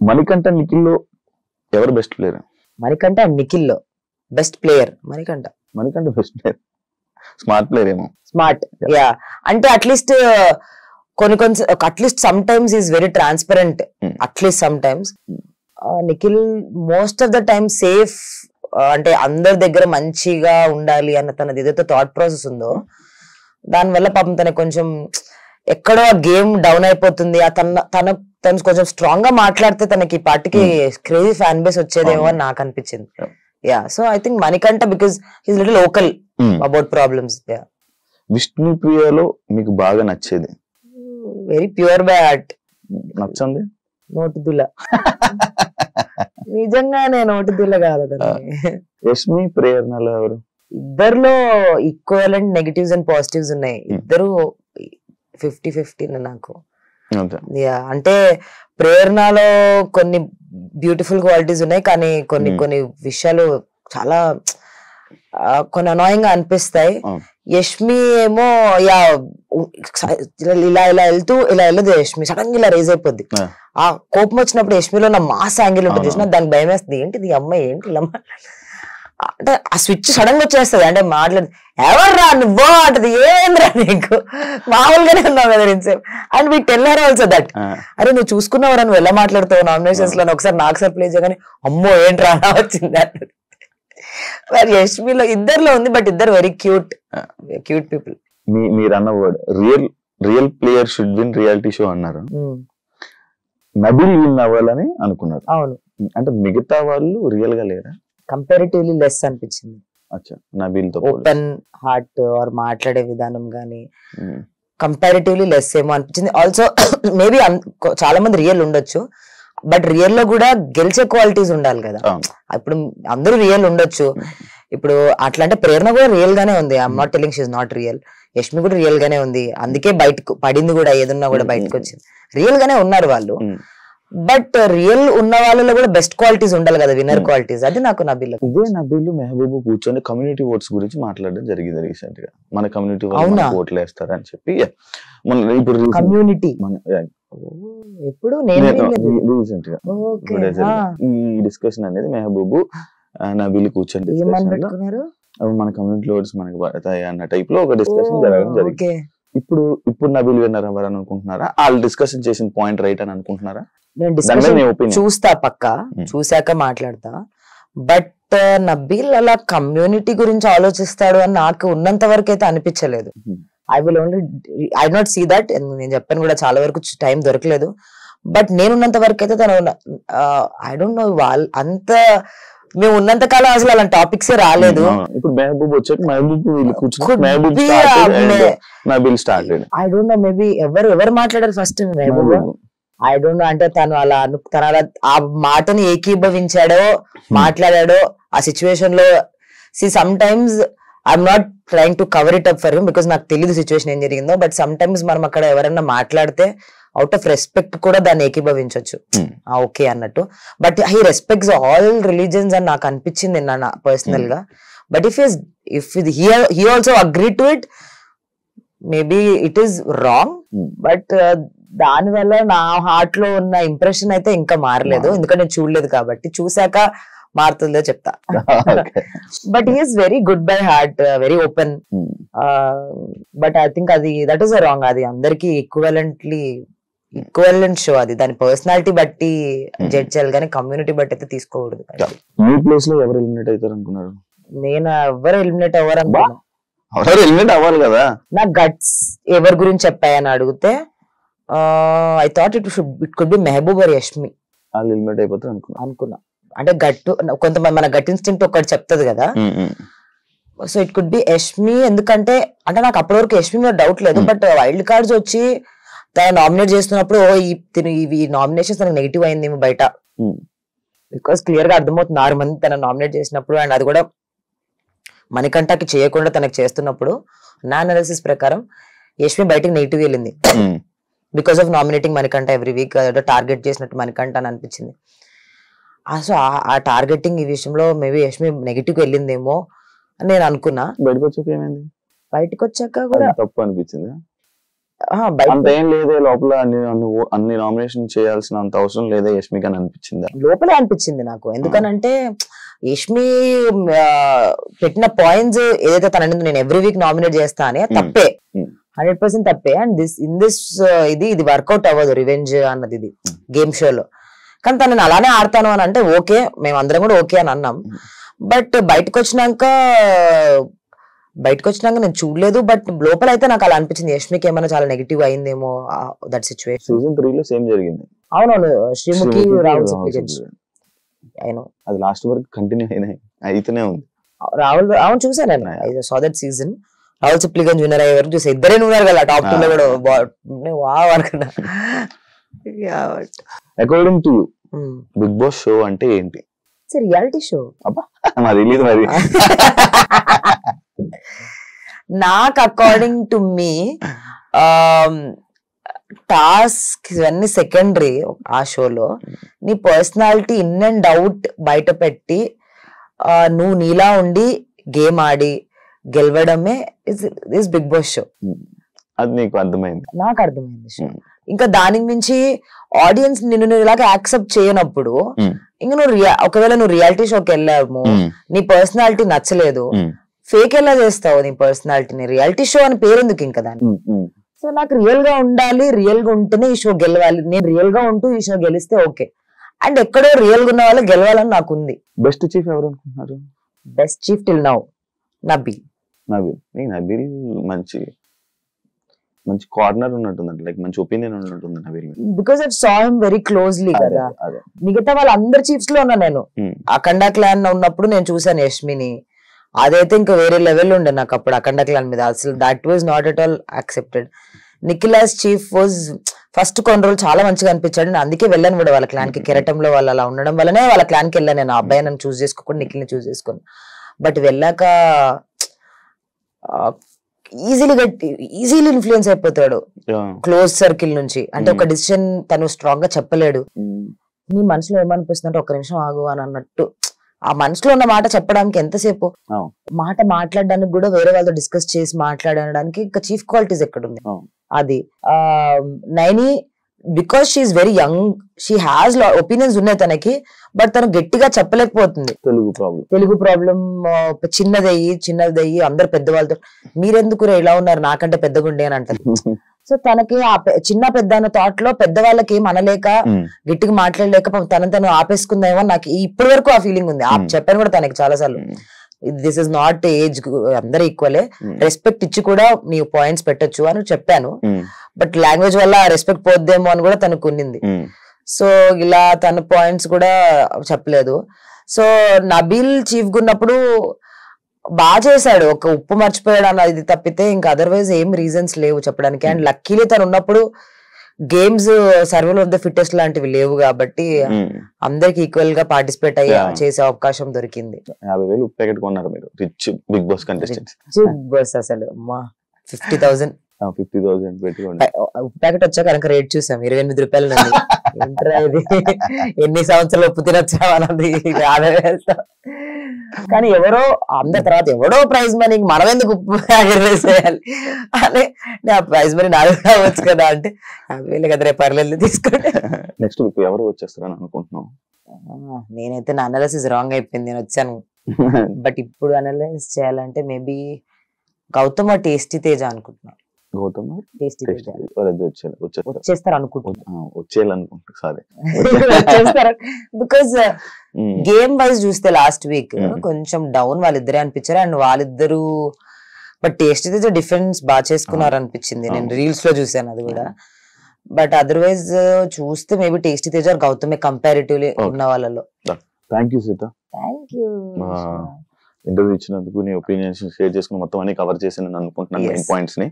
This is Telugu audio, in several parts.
మణికంఠ నిఖిల్ లో ఎవరు బెస్ట్ ప్లేయర్? మణికంఠ నిఖిల్ లో best player Manikanta best player. Smart player ఏమో. స్మార్ట్ యా అంటే అట్లీస్ట్ కొన్ని at least some times is very transparent. At least some times Nikhil most of the time safe, అంటే అందరి దగ్గర మంచిగా ఉండాలి అన్న తనది ఏదైతే థాట్ ప్రాసెస్ ఉందో దానివల్ల పాపం తనకు కొంచెం ఎక్కడో గేమ్ డౌన్ అయిపోతుంది. తను కొంచెం స్ట్రాంగ్ గా మాట్లాడితే తనకి పార్టీకి క్రేజీ ఫ్యాన్ బేస్ వచ్చేదేమో అని నాకు అనిపించింది. Yeah so I think Manikanta because he's little local about problems. విష్ణుప్రియలో మీకు బాగా నచ్చేది? Very pure by heart. నచ్చండి నోటిదుల నిజంగానే నోటిదుల కాదు. యష్మి ప్రేరణలో ఎవరు? ఇద్దరులో ఈక్వలెంట్ నెగటివ్స్ అండ్ పాజిటివ్స్ ఉన్నాయి. ఇద్దరు 50-50 నాకు. యా అంటే ప్రేరణలో కొన్ని బ్యూటిఫుల్ క్వాలిటీస్ ఉన్నాయి, కానీ కొన్ని విషయాలు చాలా కొన్ని అనాయింగ్ గా అనిపిస్తాయి. యష్మి ఏమో యా ఇలా వెళ్ళదు. యష్మి సడన్ గా ఇలా రేజ్ అయిపోద్ది. ఆ కోపం వచ్చినప్పుడు యష్మిలో నా మాస్ యాంగిల్ ఉంటుంది చూసిన దానికి భయం వేస్తుంది. ఏంటిది అమ్మాయి ఏంటి ఇలా అంటే ఆ స్విచ్ సడన్ గా వచ్చేస్తుంది. అంటే మాట్లాడి ఎవర్రా నువ్వో అంటది, ఏంద్రా నీకు మామూలుగానే ఉన్నావు కదా ఇంతసేపు. And we tell her also that అరే నువ్వు చూసుకున్నావురా నువ్వు ఎలా మాట్లాడుతావు నామినేషన్స్ లో ఒకసారి నాకు సార్ ప్లే చేయగానే అమ్మో ఏంట్రా అలా వచ్చింది అంటది. మరి యష్మిలో ఇద్దరులో ఉంది, బట్ ఇద్దరు వెరీ క్యూట్ పీపుల్. మీరు అన్న word real player should win reality show అన్నారు. నబీల్ విన్ అవ్వాలని అనుకున్నారు. అవును. అంటే మిగతా వాళ్ళు రియల్ గా లేరా? కంపారిటివ్లీ లెస్ అనిపించింది. నబీల్ తో ఓపెన్ హార్ట్ ఆర్ మాట్లాడే విధానం గానీ కంపారిటివ్లీ లెస్ ఏమో అనిపించింది. ఆల్సో మేబీ చాలా మంది రియల్ ఉండొచ్చు, బట్ రియల్ లో కూడా గెలిచే క్వాలిటీస్ ఉండాలి కదా. ఇప్పుడు అందరూ రియల్ ఉండొచ్చు. ఇప్పుడు అట్లా అంటే ప్రేరణ కూడా రియల్ గానే ఉంది. I'm not telling she is not real. Yashmi కూడా రియల్ గానే ఉంది, అందుకే బయటకు పడింది కూడా, ఏదన్నా కూడా బయటకు వచ్చింది. రియల్ గానే ఉన్నారు వాళ్ళు, బట్ రియల్ ఉన్న వాళ్ళలో కూడా బెస్ట్ క్వాలిటీస్ ఉండాలి కదా, విన్నర్ క్వాలిటీస్. అది నాకు నబీల్. ఇదే నబీల్ మెహబూబ్ కూర్చొని కమ్యూనిటీ ఓట్స్ గురించి మాట్లాడడం జరిగింది రీసెంట్ గా. మన కమ్యూనిటీ ఓట్లు వేస్తారని చెప్పి ఇప్పుడు కమ్యూనిటీ ఎప్పుడు రీసెంట్ గా ఈ డిస్కషన్ అనేది మెహబూబ్ నబీల్ కూర్చొని మన కమ్యూనిటీ ఓట్స్ మనకి పడతాయి అన్న టైప్ లో ఒక డిస్కషన్ జరగడం జరిగింది. ఇప్పుడు నబీల్ విన్నర్ అవ్వాలని అనుకుంటున్నారా? వాళ్ళు డిస్కషన్ చేసిన పాయింట్ రైట్ అని అనుకుంటున్నారా? నేను డిస్కషన్ చూస్తా, పక్కా చూసాక మాట్లాడతా. బట్ నబీల్ అలా కమ్యూనిటీ గురించి ఆలోచిస్తాడు అని నాకు ఉన్నంత వరకు అయితే అనిపించలేదు. I not see that. నేను చెప్పాను కూడా చాలా వరకు టైం దొరకలేదు. బట్ నేనున్నంత వరకు అయితే తను ఐ డోంట్ నో వాళ్ళు అంత మేము ఉన్నంత కాలం అసలు అలాంటి టాపిక్స్ రాలేదు. ఇప్పుడు మెహబూబ్ వచ్చాక ఐ డోంట్ నో మేబీ ఎవరు మాట్లాడారు first Mehboob. I don't know అంటే తను అలా ఆ మాటని ఏకీభవించాడో మాట్లాడాడో ఆ సిచ్యువేషన్ లో. Some times I'm not trying to cover it up for him because నాకు తెలియదు సిచ్యువేషన్ ఏం జరిగిందో. బట్ సమ్ టైమ్స్ మనం అక్కడ ఎవరైనా మాట్లాడితే అవుట్ ఆఫ్ రెస్పెక్ట్ కూడా దాన్ని ఏకీభవించవచ్చు ఓకే అన్నట్టు. But he respects all religions అని నాకు అనిపించింది నా పర్సనల్ గా. But if he also agree to it, maybe it is wrong. But దాని వల్ల నా హార్ట్ లో ఉన్న ఇంప్రెషన్ అయితే ఇంకా మారలేదు, ఎందుకంటే నేను చూడలేదు కాబట్టి. చూసాక మారుతుందో చెప్తా. But he is very good bye heart, very open. But I think అది దట్ ఈస్ రాంగ్. అది అందరికి ఈక్వలెంట్ షో. అది దాని పర్సనాలిటీ బట్టి జడ్జ్ చేయాలి కానీ కమ్యూనిటీ బట్టి అయితే తీసుకోకూడదు. మీ ప్లేస్ లో ఎవరు ఎలిమినేట్ అవుతారు అనుకున్నారు? నేను ఎవరు ఎలిమినేట్ అవ్వాలనుకున్నా, ఎలిమినేట్ అవ్వాలి కదా. నా గట్స్ ఎవరి గురించి చెప్పాయని అడిగితే I thought it could be Mehboob or Yashmi. వాళ్ళు ఎలిమినేట్ అయిపోతారు అనుకున్నా. అంటే గట్టు కొంతమంది మన గట్ ఇన్స్టింక్ట్ ఒకటి చెప్తుంది కదా. So it could B Yashmi. ఎందుకంటే అంటే నాకు అప్పటి వరకు యష్మి మీద డౌట్ లేదు. బట్ వైల్డ్ కార్డ్స్ వచ్చి తను నామినేట్ చేస్తున్నప్పుడు ఈ నామినేషన్స్ తనకు నెగిటివ్ అయింది బయట, బికాస్ క్లియర్ గా అర్థమవుతుంది 6 మంది తన నామినేట్ చేసినప్పుడు. అండ్ అది కూడా మణికంఠకి చేయకుండా తనకు చేస్తున్నప్పుడు నా అనాలిసిస్ ప్రకారం యష్మి బయటకు నెగిటివ్ వెళ్ళింది because of nominating Manikanta every week. Target చేసినట్టు మణికంఠ అని అనిపించింది. సో ఆ టార్గెటింగ్ ఈ విషయంలో మేబీ యష్మి నెగిటివ్ వెళ్ళిందేమో అని నేను అనుకున్నా. బయటకు వచ్చాక ఏమైంది? బయటకు వచ్చాక కూడా తప్పు అనిపించింది. అంతేం లేదే లోపల అన్ని నామినేషన్ చేయాల్సిన అంత అవసరం లేదే యష్మికి అని అనిపించిందా? లోపలే అనిపించింది నాకు. ఎందుకనంటే యష్మి పెట్టిన పాయింట్స్ ఏదైతే తన నేను ఎవ్రీ వీక్ నామినేట్ చేస్తా అని తప్పే, 100% తప్పే. అండ్ ఇది వర్కౌట్ అవ్వదు రివెంజ్ అన్నది, ఇది గేమ్ షోలో. కానీ తను అలానే ఆడతాను అని అంటే ఓకే, మేమందరం కూడా ఓకే అని అన్నాం. బట్ బయటకు వచ్చినాక నేను చూడలేదు. బట్ లోపల అయితే నాకు అలా అనిపించింది, యష్మికి ఏమైనా చాలా నెగిటివ్ అయిందేమో దట్ సిచ్యువేషన్. సీజన్ 3 లో సేమ్ జరిగింది. అవునవును, శ్రీముఖి రాహుల్ అది లాస్ట్ వరకు కంటిన్యూ అయితేనే ఉంది. రాహుల్ అవును చూసాను నేను, I saw that season. Rahul Sipligunj winner అయ్యే వరకు చూసా, ఇద్దరే ఉన్నారు కదా టాప్ 2 లో కూడా. వావ్ అనుకున్నా. According to you Bigg Boss show అంటే ఏంటి? Reality show. మరి నాకు అకార్డింగ్ టు మీ టాస్క్ ఇవన్నీ సెకండరీ. ఆ షోలో నీ పర్సనాలిటీ ఇన్ అండ్ అవుట్ బయట పెట్టి నువ్వు నీలా ఉండి గేమ్ ఆడి గెలవడమే ఇస్ బిగ్ బాస్ షో. అది నీకు అర్థమైంది? నాకు అర్థమైంది షో. ఇంకా దానికి మించి ఆడియన్స్ నిన్ను ఇలాగా యాక్సెప్ట్ చేయనప్పుడు ఇంకా ఒకవేళ నువ్వు రియాలిటీ షోకి వెళ్ళావు, నీ పర్సనాలిటీ నచ్చలేదు, ఫేక్ ఎలా చేస్తావు నీ పర్సనాలిటీని? రియాలిటీ షో అని పేరెందుకు ఇంకా దాన్ని? సో నాకు రియల్ గా ఉండాలి, రియల్ గా ఉంటేనే ఈ షో గెలవాలి. నేను రియల్ గా ఉంటూ ఈ షో గెలిస్తే ఓకే. అండ్ ఎక్కడో రియల్ గా ఉన్న వాళ్ళు గెలవాలని నాకు ఉంది. బెస్ట్ చీఫ్ ఎవరు అనుకుంటున్నారు? Best chief till now Nabeel. Nabeel మంచి కార్నర్ ఉన్నట్టుంది, లైక్ మంచి ఒపీనియన్ ఉన్నట్టుంది Nabeel. Because I saw him very closely కదా. మిగతా వాళ్ళ అందరి చీఫ్స్ లో ఉన్నా నేను. అఖండ క్లాన్ ఉన్నప్పుడు నేను చూసాను యష్మిని, అదైతే ఇంకా వేరే లెవెల్ ఉండే నాకు అప్పుడు అఖండ క్లాన్ మీద. అసలు that was not at all accepted. Nikhil's chief was first కొన్ని రోజులు చాలా మంచిగా అనిపించాడు. నేను అందుకే వెళ్ళాను కూడా వాళ్ళ క్లాన్ కి. కెరటంలో వాళ్ళు అలా ఉండడం వల్లనే వాళ్ళ క్లాన్ కి వెళ్ళాను నేను. ఆ అబ్బాయి నన్ను చూస్ చేసుకోకుండా నిఖిల్ని చూస్ చేసుకుని. బట్ వెళ్ళాక ఈజీలీ ఇన్ఫ్లుయెన్స్ అయిపోతాడు క్లోజ్ సర్కిల్ నుంచి. అంటే ఒక డిసిషన్ తను స్ట్రాంగ్ గా చెప్పలేడు. నీ మనసులో ఏమనిపిస్తుంది అంటే ఒక్క నిమిషం ఆగు అని అన్నట్టు. ఆ మనసులో ఉన్న మాట చెప్పడానికి ఎంతసేపు, మాట మాట్లాడడానికి కూడా వేరే వాళ్ళతో డిస్కస్ చేసి మాట్లాడడానికి ఇంకా చీఫ్ క్వాలిటీస్ ఎక్కడుంది? అది Naini because she's very young, she has opinions ఉన్నాయి తనకి, బట్ తను గట్టిగా చెప్పలేకపోతుంది. తెలుగు ప్రాబ్లం చిన్నదయ్యి అందరు పెద్దవాళ్ళతో మీరెందుకు ఇలా ఉన్నారు నాకంటే పెద్దగుండే అని అంటారు. సో తనకి ఆ చిన్న పెద్ద అన్న థాట్ లో పెద్దవాళ్ళకి ఏం అనలేక గట్టిగా మాట్లాడలేక తను ఆపేసుకుందేమో నాకు ఇప్పటి వరకు ఆ ఫీలింగ్ ఉంది. చెప్పాను కూడా తనకి చాలా సార్లు, దిస్ ఇస్ నాట్ ఏజ్, అందరు ఈక్వలే, రెస్పెక్ట్ ఇచ్చి కూడా నీ పాయింట్స్ పెట్టొచ్చు అని చెప్పాను. బట్ లాంగ్వేజ్ వల్ల రెస్పెక్ట్ పోద్దేమో అని కూడా తనకు ఉన్నింది. సో ఇలా తన పాయింట్స్ కూడా చెప్పలేదు. సో నబీల్ చీఫ్ గా ఉన్నప్పుడు బాగా చేశాడు, ఒక ఉప్పు మర్చిపోయాడు అన్నది తప్పితే ఇంకా అదర్వైజ్ ఏం రీజన్స్ లేవు చెప్పడానికి. అండ్ లక్కీలీ తను ఉన్నప్పుడు games survival of the fittest లాంటివి లేవు కాబట్టి అందరికి ఈక్వల్ గా పార్టిసిపేట్ అయ్యి చేసే అవకాశం దొరికింది. 50,000 ప్యాకెట్ కొన్నారు మీరు, rich Bigg Boss contestants. Bigg Boss అసలు 50,000 ప్యాకెట్ వచ్చాక కనుక రేట్ చూసాం 28 రూపాయలు. ఎన్ని సంవత్సరాలు ఉప్పు తినొచ్చా అన్నది. కానీ ఎవరో అందరి తర్వాత ఎవడో ప్రైజ్ మనీ మనం ఎందుకు ఉప్పు వేసేయాలి అని ఆ ప్రైజ్ మనీ నాకు కావచ్చు కదా అంటే 50,000 కదా రేపు పర్లేదు తీసుకోండి. నెక్స్ట్ ఎవరు వచ్చేస్తారని అనుకుంటున్నాం? నేనైతే నా అనాలిసిస్ రాంగ్ అయిపోయింది, నేను వచ్చాను. బట్ ఇప్పుడు అనలైజ్ చేయాలంటే మేబీ గౌతమ్ టేస్టీ తేజ అనుకుంటున్నాను. గౌతమ్ టేస్టీ తేజ వచ్చేస్తారు అనుకుంటున్నా. బికాస్ గేమ్ వైజ్ చూస్తే లాస్ట్ వీక్ కొంచెం డౌన్ వాళ్ళిద్దరే అనిపించారు. అండ్ వాళ్ళిద్దరు బట్ టేస్టీ తేజ డిఫరెన్స్ బాగా చేసుకున్నారు అనిపించింది, నేను రీల్స్ లో చూసాను అది కూడా. బట్ అదర్వైజ్ చూస్తే మేబీ టేస్టీ తేజ గౌతమే కంపారిటివ్లీ ఉన్న వాళ్ళలో. Thank you Sita, thank you interview ఇచ్చినందుకు. నీ ఒపీనియన్స్ షేర్ చేసుకుని మొత్తం అన్ని కవర్ చేసాను అనుకుంటున్నాను, మెయిన్ పాయింట్స్ ని.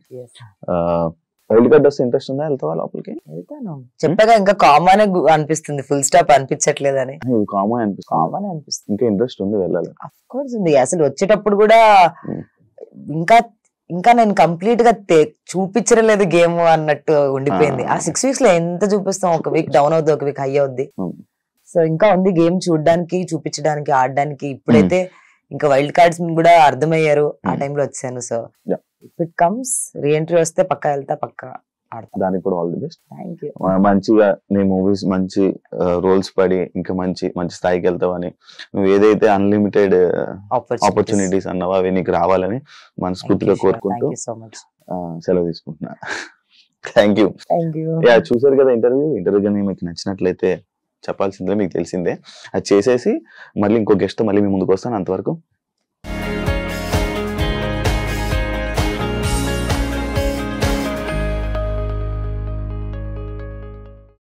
వైల్డ్ కార్డ్ వస్తే ఇంట్రెస్ట్ ఉందా? వెళ్తావా లోపలికి? వెళ్తాను, చెప్పగా ఇంకా కామన్ అనిపిస్తుంది, ఫుల్ స్టాప్ అనిపించట్లేదని. కామన్ అనిపిస్తుంది, ఇంకా ఇంట్రెస్ట్ ఉంది వెళ్ళాలి. అఫ్ కోర్స్ ఉంది. అసలు వచ్చేటప్పుడు కూడా ఇంకా నేను కంప్లీట్ గా చూపించలేదు గేమ్ అన్నట్టు ఉండిపోయింది. ఆ 6 weeks లో ఎంత చూపిస్తాం, ఒక వీక్ డౌన్ అవుద్ది, ఒక వీక్ హై అవుద్ది. సో ఇంకా ఉంది గేమ్ చూడడానికి, చూపించడానికి, ఆడడానికి. ఇప్పుడైతే ఇంకా వైల్డ్ కార్డ్స్ కూడా అర్థమయ్యారు, ఆ టైంలో వచ్చాను. So if it comes reentry వస్తే పక్కా వెళ్తా, పక్కా దానికి కూడా ఆల్ ది బెస్ట్. మంచిగా నీ మూవీస్ మంచి రోల్స్ పడి ఇంకా మంచి మంచి స్థాయికి వెళ్తావని, నువ్వు ఏదైతే అన్లిమిటెడ్ ఆపర్చునిటీస్ అన్నావో అవి నీకు రావాలని మనస్ఫూర్తిగా కోరుకుంటూ సెలవు తీసుకుంటున్నా. Thank you. చూసారు కదా ఇంటర్వ్యూ కానీ మీకు నచ్చినట్లయితే చెప్పాల్సిందే, మీకు తెలిసిందే, అది చేసేసి మళ్ళీ ఇంకో గెస్ట్ మళ్ళీ మీ ముందుకు వస్తాను. అంతవరకు